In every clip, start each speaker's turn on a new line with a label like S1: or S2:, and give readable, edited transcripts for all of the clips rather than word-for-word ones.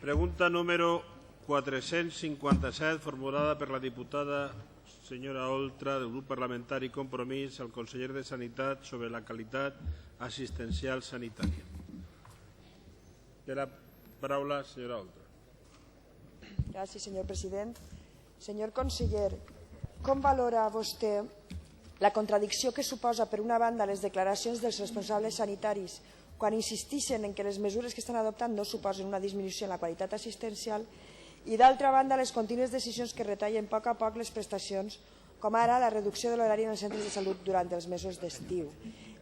S1: Pregunta número 457, formulada per la diputada senyora Oltra, del grup parlamentari Compromís, al conseller de Sanitat sobre la qualitat assistencial sanitària. Té la paraula, senyora Oltra.
S2: Gràcies, senyor president. Senyor conseller, com valora vostè la contradicció que suposa, per una banda, les declaracions dels responsables sanitaris quan insisteixen en que les mesures que estan adoptant no suposen una disminució en la qualitat assistencial i, d'altra banda, les contínues decisions que retallen a poc les prestacions, com ara la reducció de l'horari en els centres de salut durant els mesos d'estiu.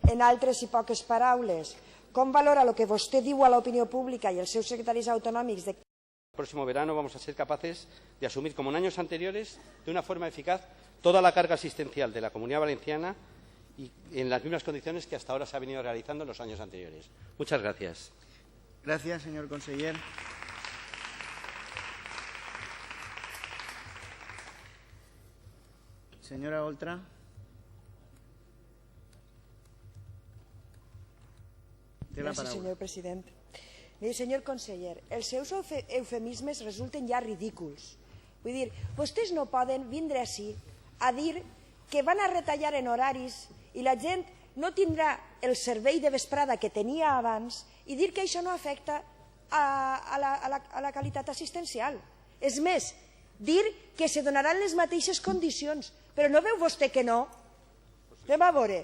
S2: En altres i poques paraules, com valora el que vostè diu a l'opinió pública i els seus secretaris autonòmics de
S3: El próximo verano vamos a ser capaces de asumir, como en años anteriores, de una forma eficaz toda la carga asistencial de la Comunidad Valenciana y en las mismas condiciones que hasta ahora se ha venido realizando en los años anteriores. Muchas gracias.
S4: Gracias, señor conseller. Señora Oltra.
S2: Gràcies, senyor president. Miri, senyor conseller, els seus eufemismes resulten ja ridículs. Vull dir, vostès no poden vindre ací a dir que van a retallar en horaris i la gent no tindrà el servei de vesprada que tenia abans i dir que això no afecta a la qualitat assistencial. És més, dir que se donaran les mateixes condicions. Però no veu vostè que no? Anem a veure.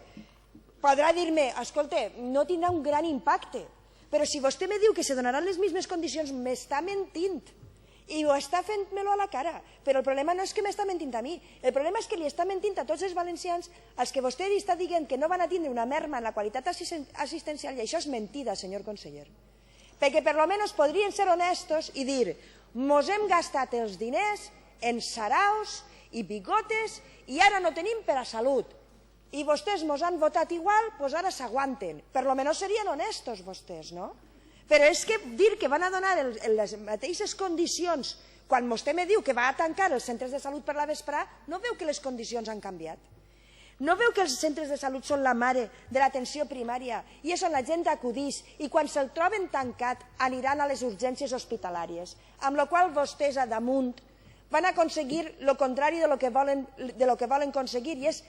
S2: Podrà dir-me, escolta, no tindrà un gran impacte, però si vostè me diu que se donaran les mismes condicions, m'està mentint. I ho està fent-me-lo a la cara. Però el problema no és que m'està mentint a mi. El problema és que li està mentint a tots els valencians als que vostè li està dient que no van a tindre una merma en la qualitat assistencial, i això és mentida, senyor conseller. Perquè per almenys podrien ser honestos i dir mos hem gastat els diners en saraos i bigotes i ara no tenim per a salut. I vostès mos han votat igual, doncs ara s'aguanten. Per almenys serien honestos vostès, no? Però és que dir que van a donar les mateixes condicions quan vostè me diu que va a tancar els centres de salut per la vesprà, no veu que les condicions han canviat? No veu que els centres de salut són la mare de l'atenció primària i és on la gent acudís i quan se'l troben tancat aniran a les urgències hospitalàries, amb la qual vostès a damunt van aconseguir el contrari de lo que volen aconseguir, i és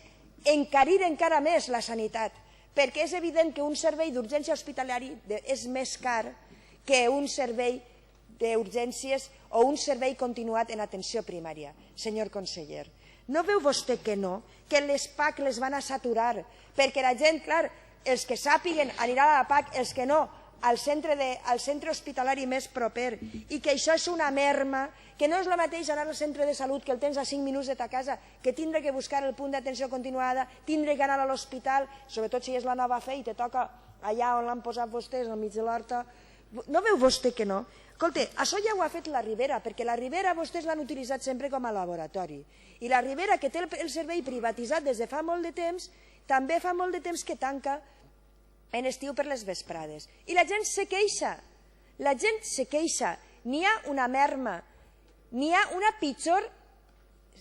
S2: encarir encara més la sanitat, perquè és evident que un servei d'urgència hospitalari és més car que un servei d'urgències o un servei continuat en atenció primària. Senyor conseller, no veu vostè que no? Que les PAC les van a saturar, perquè la gent, clar, els que sàpiguen aniran a la PAC, els que no, al centre hospitalari més proper, i que això és una merma, que no és el mateix anar al centre de salut, que el tens a 5 minuts de ta casa, que tindre que buscar el punt d'atenció continuada, tindre que anar a l'hospital, sobretot si és la nova fe i te toca allà on l'han posat vostès, al mig de l'horta. No veu vostè que no? Escolta, això ja ho ha fet la Ribera, perquè la Ribera vostès l'han utilitzat sempre com a laboratori. I la Ribera, que té el servei privatitzat des de fa molt de temps, també fa molt de temps que tanca en estiu per les vesprades. I la gent se queixa. La gent se queixa. N'hi ha una merma, n'hi ha una pitjor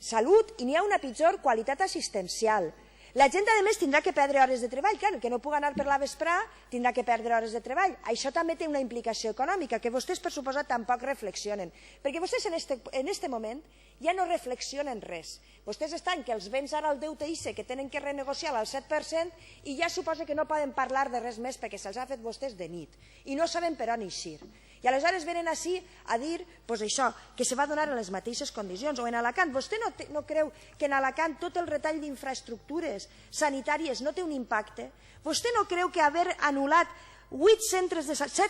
S2: salut i n'hi ha una pitjor qualitat assistencial. La gent, a més, tindrà que perdre hores de treball. Clar, el que no pugui anar per la vesprà tindrà que perdre hores de treball. Això també té una implicació econòmica, que vostès, per suposat, tampoc reflexionen. Perquè vostès, en aquest moment, ja no reflexionen res. Vostès estan que els vens ara al deute ICE, que tenen que renegociar al 7%, i ja suposa que no poden parlar de res més perquè se'ls ha fet vostès de nit. I no saben per on eixir. I aleshores venen ací a dir això, que se va donar en les mateixes condicions. O en Alacant, vostè no creu que en Alacant tot el retall d'infraestructures sanitàries no té un impacte? Vostè no creu que haver anul·lat 7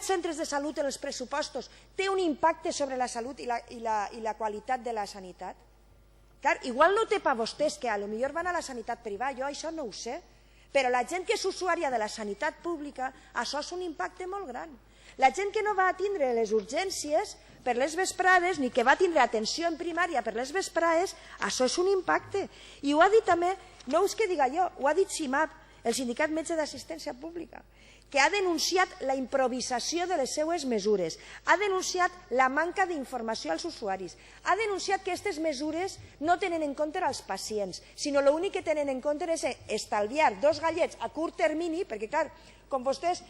S2: centres de salut en els pressupostos té un impacte sobre la salut i la qualitat de la sanitat? Clar, igual no té per vostès que potser van a la sanitat privada, jo això no ho sé, però la gent que és usuària de la sanitat pública, això és un impacte molt gran. La gent que no va tindre les urgències per les vesprades, ni que va tindre atenció en primària per les vesprades, això és un impacte. I ho ha dit també, no és que diga jo, ho ha dit CIMAP, el Sindicat Metge d'Assistència Pública, que ha denunciat la improvisació de les seues mesures, ha denunciat la manca d'informació als usuaris, ha denunciat que aquestes mesures no tenen en compte els pacients, sinó l'únic que tenen en compte és estalviar 2 gallets a curt termini, perquè clar, Com vostès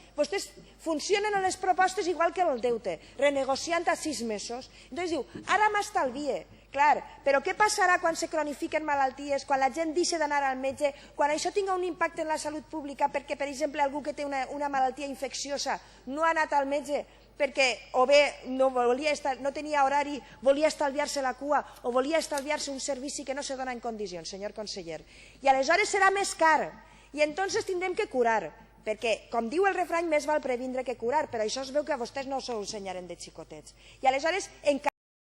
S2: funcionen a les propostes igual que el deute, renegociant a 6 mesos. Entonces diu, ara m'estalvie. Clar, però què passarà quan se cronifiquen malalties, quan la gent deixa d'anar al metge, quan això tinga un impacte en la salut pública perquè, per exemple, algú que té una malaltia infecciosa no ha anat al metge perquè o bé no tenia horari, volia estalviar-se la cua o volia estalviar-se un servici que no se dona en condicions, senyor conseller. I aleshores serà més car i entonces tindrem que curar, perquè, com diu el refrany, més val previndre que curar, però això es veu que vostès no s'ho ensenyaren de xicotets. I aleshores,